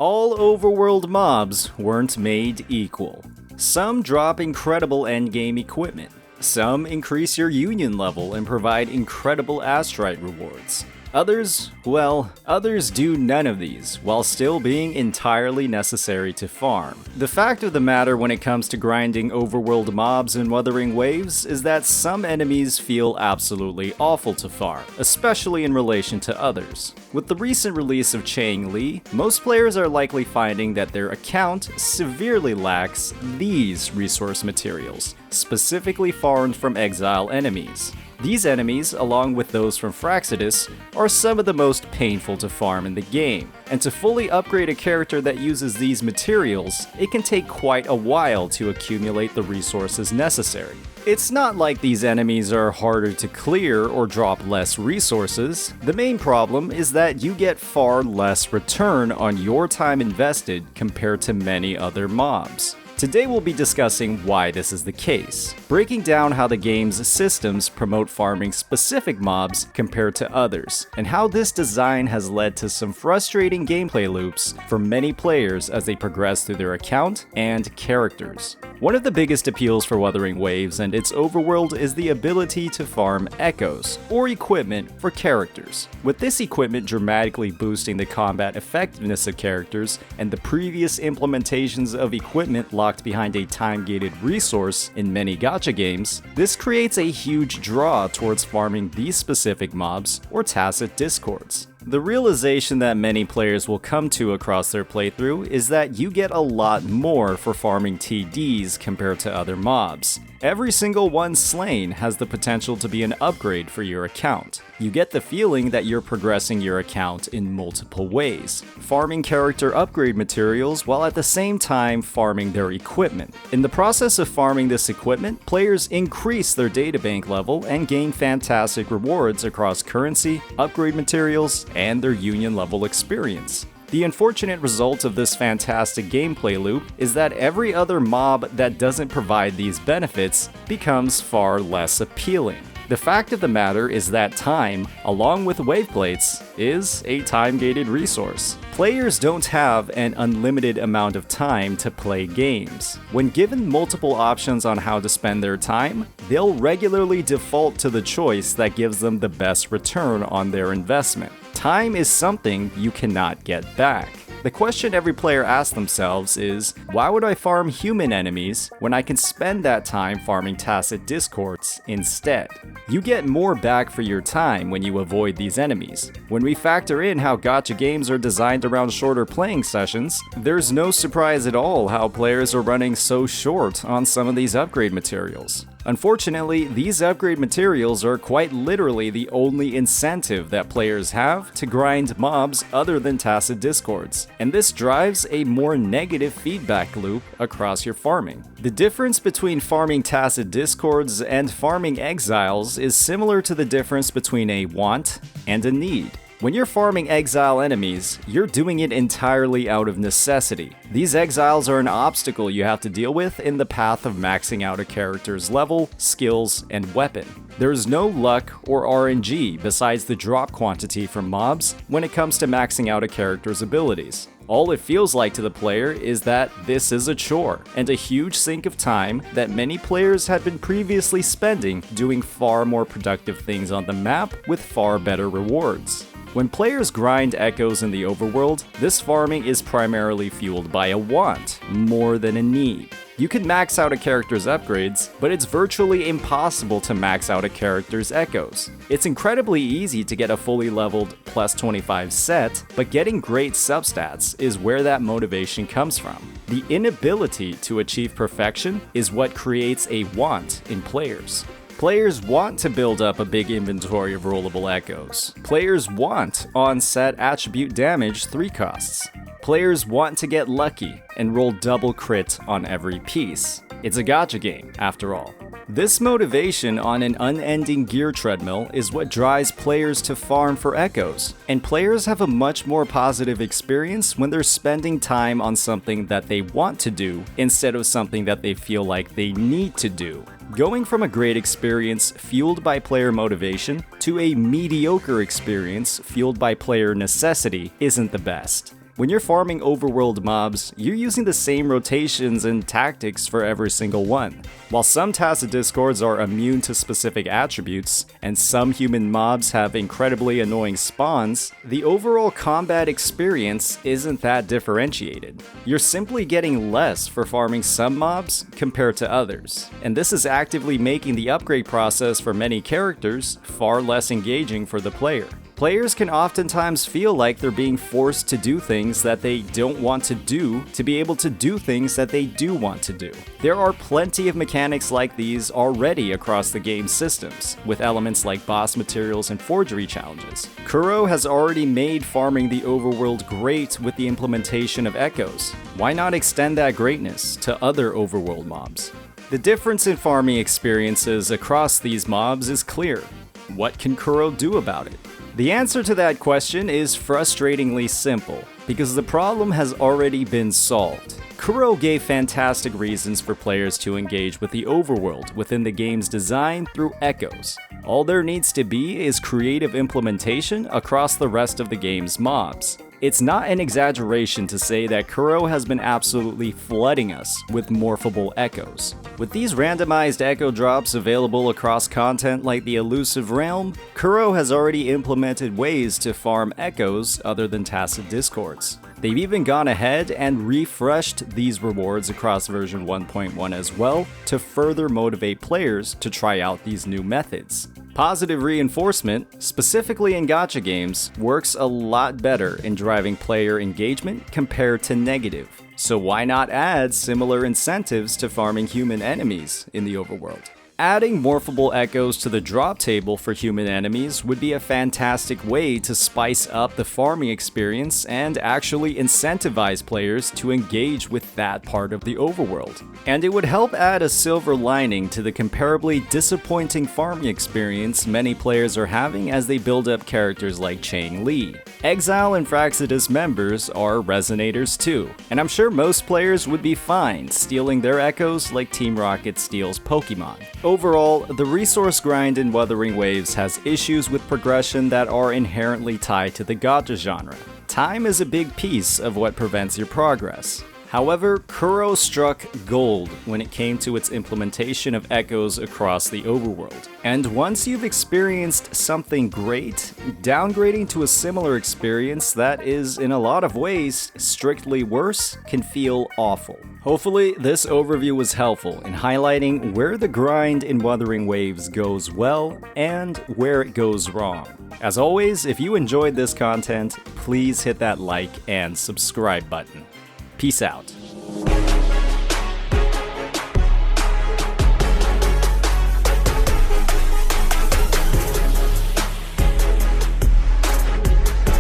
All overworld mobs weren't made equal. Some drop incredible endgame equipment. Some increase your union level and provide incredible astrite rewards. Others do none of these, while still being entirely necessary to farm. The fact of the matter when it comes to grinding overworld mobs and Wuthering waves is that some enemies feel absolutely awful to farm, especially in relation to others. With the recent release of Changli, most players are likely finding that their account severely lacks these resource materials, specifically farmed from exile enemies. These enemies, along with those from Fraxidus, are some of the most painful to farm in the game, and to fully upgrade a character that uses these materials, it can take quite a while to accumulate the resources necessary. It's not like these enemies are harder to clear or drop less resources. The main problem is that you get far less return on your time invested compared to many other mobs. Today we'll be discussing why this is the case, breaking down how the game's systems promote farming specific mobs compared to others, and how this design has led to some frustrating gameplay loops for many players as they progress through their account and characters. One of the biggest appeals for Wuthering Waves and its overworld is the ability to farm echoes, or equipment, for characters. With this equipment dramatically boosting the combat effectiveness of characters, and the previous implementations of equipment locked behind a time-gated resource in many gacha games, this creates a huge draw towards farming these specific mobs or tacit discords. The realization that many players will come to across their playthrough is that you get a lot more for farming TDs compared to other mobs. Every single one slain has the potential to be an upgrade for your account. You get the feeling that you're progressing your account in multiple ways, farming character upgrade materials while at the same time farming their equipment. In the process of farming this equipment, players increase their databank level and gain fantastic rewards across currency, upgrade materials, and their union level experience. The unfortunate result of this fantastic gameplay loop is that every other mob that doesn't provide these benefits becomes far less appealing. The fact of the matter is that time, along with wave plates, is a time-gated resource. Players don't have an unlimited amount of time to play games. When given multiple options on how to spend their time, they'll regularly default to the choice that gives them the best return on their investment. Time is something you cannot get back. The question every player asks themselves is, why would I farm human enemies when I can spend that time farming tacit discords instead? You get more back for your time when you avoid these enemies. When we factor in how gacha games are designed around shorter playing sessions, there's no surprise at all how players are running so short on some of these upgrade materials. Unfortunately, these upgrade materials are quite literally the only incentive that players have to grind mobs other than tacit discords, and this drives a more negative feedback loop across your farming. The difference between farming tacit discords and farming exiles is similar to the difference between a want and a need. When you're farming exile enemies, you're doing it entirely out of necessity. These exiles are an obstacle you have to deal with in the path of maxing out a character's level, skills, and weapon. There's no luck or RNG besides the drop quantity from mobs when it comes to maxing out a character's abilities. All it feels like to the player is that this is a chore, and a huge sink of time that many players had been previously spending doing far more productive things on the map with far better rewards. When players grind echoes in the overworld, this farming is primarily fueled by a want, more than a need. You can max out a character's upgrades, but it's virtually impossible to max out a character's echoes. It's incredibly easy to get a fully leveled plus 25 set, but getting great substats is where that motivation comes from. The inability to achieve perfection is what creates a want in players. Players want to build up a big inventory of rollable echoes. Players want on-set attribute damage 3 costs. Players want to get lucky and roll double crit on every piece. It's a gacha game, after all. This motivation on an unending gear treadmill is what drives players to farm for echoes, and players have a much more positive experience when they're spending time on something that they want to do instead of something that they feel like they need to do. Going from a great experience fueled by player motivation to a mediocre experience fueled by player necessity isn't the best. When you're farming overworld mobs, you're using the same rotations and tactics for every single one. While some Tacet Discords are immune to specific attributes, and some human mobs have incredibly annoying spawns, the overall combat experience isn't that differentiated. You're simply getting less for farming some mobs compared to others, and this is actively making the upgrade process for many characters far less engaging for the player. Players can oftentimes feel like they're being forced to do things that they don't want to do to be able to do things that they do want to do. There are plenty of mechanics like these already across the game's systems, with elements like boss materials and forgery challenges. Kuro has already made farming the overworld great with the implementation of echoes. Why not extend that greatness to other overworld mobs? The difference in farming experiences across these mobs is clear. What can Kuro do about it? The answer to that question is frustratingly simple, because the problem has already been solved. Kuro gave fantastic reasons for players to engage with the overworld within the game's design through echoes. All there needs to be is creative implementation across the rest of the game's mobs. It's not an exaggeration to say that Kuro has been absolutely flooding us with morphable echoes. With these randomized echo drops available across content like the Elusive Realm, Kuro has already implemented ways to farm echoes other than Tacet Discords. They've even gone ahead and refreshed these rewards across version 1.1 as well to further motivate players to try out these new methods. Positive reinforcement, specifically in gacha games, works a lot better in driving player engagement compared to negative. So why not add similar incentives to farming human enemies in the overworld? Adding morphable echoes to the drop table for human enemies would be a fantastic way to spice up the farming experience and actually incentivize players to engage with that part of the overworld. And it would help add a silver lining to the comparably disappointing farming experience many players are having as they build up characters like Changli. Exile and Fraxidus members are resonators too, and I'm sure most players would be fine stealing their echoes like Team Rocket steals Pokemon. Overall, the resource grind in Wuthering Waves has issues with progression that are inherently tied to the gacha genre. Time is a big piece of what prevents your progress. However, Kuro struck gold when it came to its implementation of echoes across the overworld. And once you've experienced something great, downgrading to a similar experience that is in a lot of ways strictly worse can feel awful. Hopefully, this overview was helpful in highlighting where the grind in Wuthering Waves goes well and where it goes wrong. As always, if you enjoyed this content, please hit that like and subscribe button. Peace out.